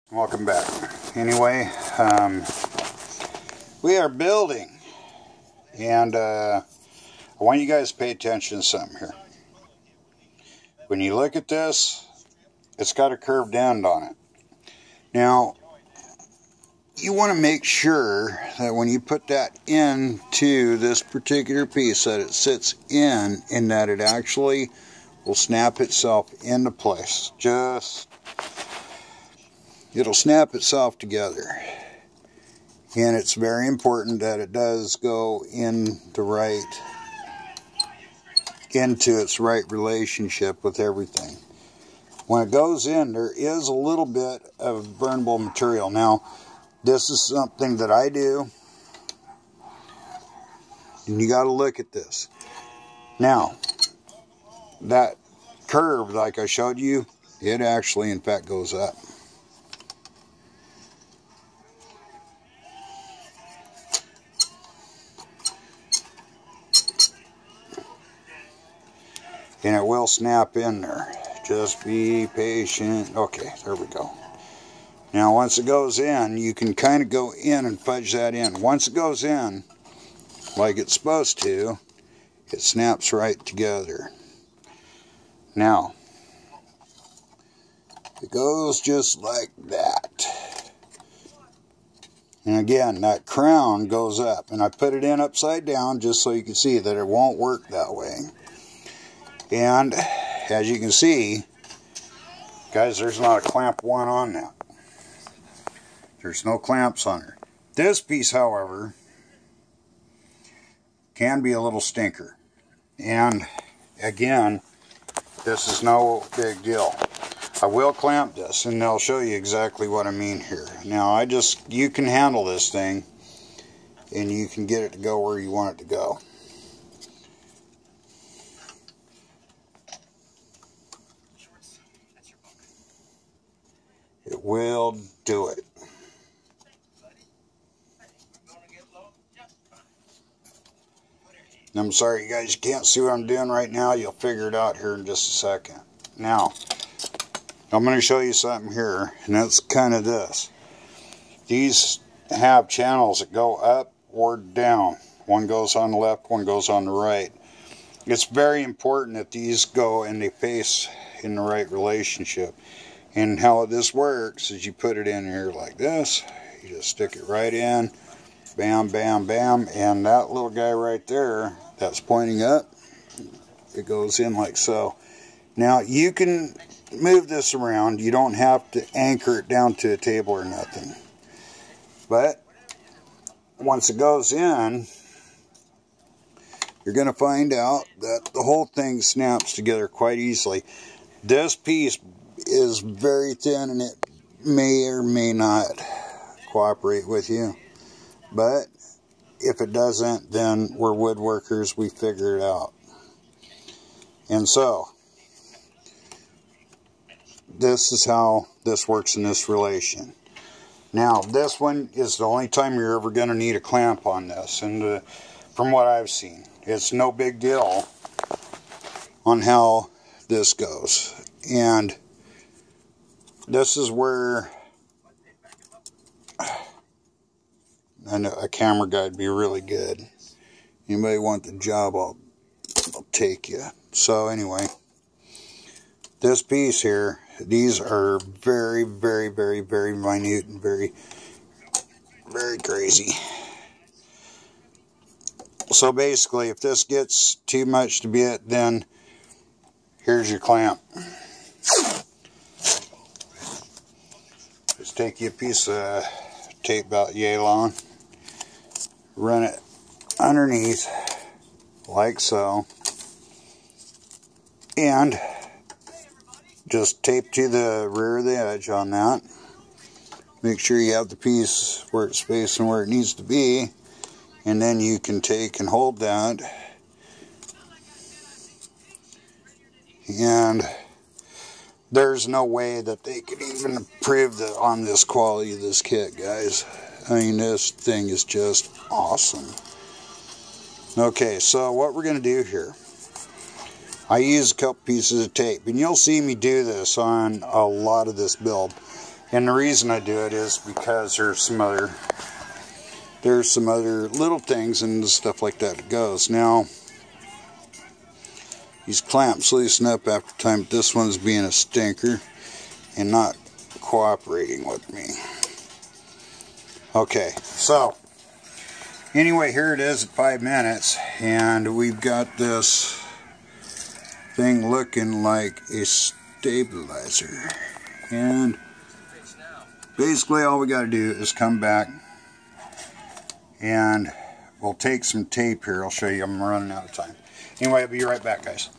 Welcome back. Anyway, we are building, and I want you guys to pay attention to something here. When you look at this, it's got a curved end on it. Now, you want to make sure that when you put that into this particular piece that it sits in, and that it actually will snap itself into place. It'll snap itself together. And it's very important that it does go into its right relationship with everything. When it goes in, there is a little bit of burnable material. Now, this is something that I do, and you got to look at this. Now, that curve, like I showed you, it actually, in fact, goes up. And it will snap in there. Just be patient. Okay, there we go. Now, once it goes in, you can kind of go in and fudge that in. Once it goes in, like it's supposed to, it snaps right together. Now, it goes just like that. And again, that crown goes up. And I put it in upside down just so you can see that it won't work that way. And as you can see, guys, there's not a clamp one on that. There's no clamps on her. This piece, however, can be a little stinker. And again, this is no big deal. I will clamp this, and I'll show you exactly what I mean here. Now, you can handle this thing, and you can get it to go where you want it to go. It will do it. I'm sorry, you guys, you can't see what I'm doing right now. You'll figure it out here in just a second. Now, I'm going to show you something here, and that's kind of this. These have channels that go up or down. One goes on the left, one goes on the right. It's very important that these go and they face in the right relationship. And how this works is you put it in here like this. You just stick it right in. Bam, bam, bam. And that little guy right there that's pointing up, it goes in like so. Now, you can move this around. You don't have to anchor it down to a table or nothing. But once it goes in, you're going to find out that the whole thing snaps together quite easily. This piece is very thin, and it may or may not cooperate with you, but if it doesn't, then we're woodworkers, we figure it out. And so this is how this works in this relation. Now, this one is the only time you're ever going to need a clamp on this, and from what I've seen, it's no big deal on how this goes. And this is where I know a camera guy would be really good. Anybody want the job, I'll take you. So anyway, this piece here, these are very, very, very, very minute and very, very crazy. So basically, if this gets too much to bit, then here's your clamp. Just take you a piece of tape about yay long, run it underneath like so, and just tape to the rear of the edge on that. Make sure you have the piece where it's facing where it needs to be, and then you can take and hold that, and there's no way that they could even improve on this quality of this kit, guys. I mean, this thing is just awesome. Okay, so what we're going to do here, I use a couple pieces of tape, and you'll see me do this on a lot of this build. And the reason I do it is because there's some other little things and stuff like that goes. Now, these clamps loosen up after time, but this one's being a stinker and not cooperating with me. Okay, so anyway, here it is at 5 minutes, and we've got this thing looking like a stabilizer. And basically all we got to do is come back, and we'll take some tape here. I'll show you. I'm running out of time. Anyway, I'll be right back, guys.